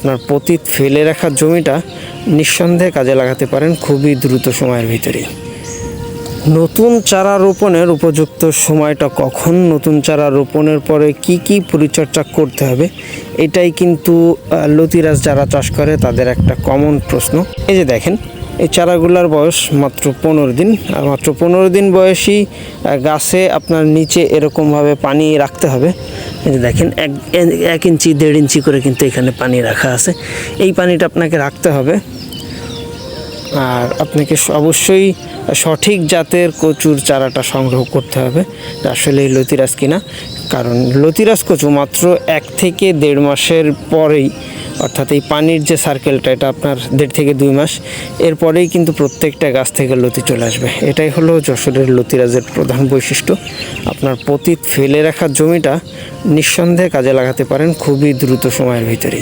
আপনার পতিত ফেলে রাখা জমিটা নিঃসন্দেহে কাজে লাগাতে পারেন খুবই দ্রুত সময়ের ভিতরে। নতুন চারা রোপণের উপযুক্ত সময়টা কখন, নতুন চারা রোপণের পরে কি কি পরিচর্যা করতে হবে, এটাই কিন্তু লতিরাজ যারা চাষ করে তাদের একটা কমন প্রশ্ন। এই যে দেখেন, এই চারাগুলার বয়স মাত্র 15 দিন, আর মাত্র 15 দিন বয়সী গাছে আপনার নিচে এরকমভাবে পানি রাখতে হবে। এই যে দেখেন, 1 ইঞ্চি 1.5 ইঞ্চি করে কিন্তু এখানে পানি রাখা আছে। এই পানিটা আপনাকে রাখতে হবে। আর আপনাকে অবশ্যই সঠিক জাতের কচুর চারাটা সংগ্রহ করতে হবে, আসলে এই লতিরাজ কিনা। কারণ লতিরাজ কচু মাত্র 1 থেকে 1.5 মাসের পরেই, অর্থাৎ এই পানির যে সার্কেলটা, এটা আপনার 1.5 থেকে 2 মাস এরপরেই কিন্তু প্রত্যেকটা গাছ থেকে লতি চলে আসবে। এটাই হলো যশোরের লতিরাজের প্রধান বৈশিষ্ট্য। আপনার পতিত ফেলে রাখা জমিটা নিঃসন্দেহে কাজে লাগাতে পারেন খুবই দ্রুত সময়ের ভিতরে।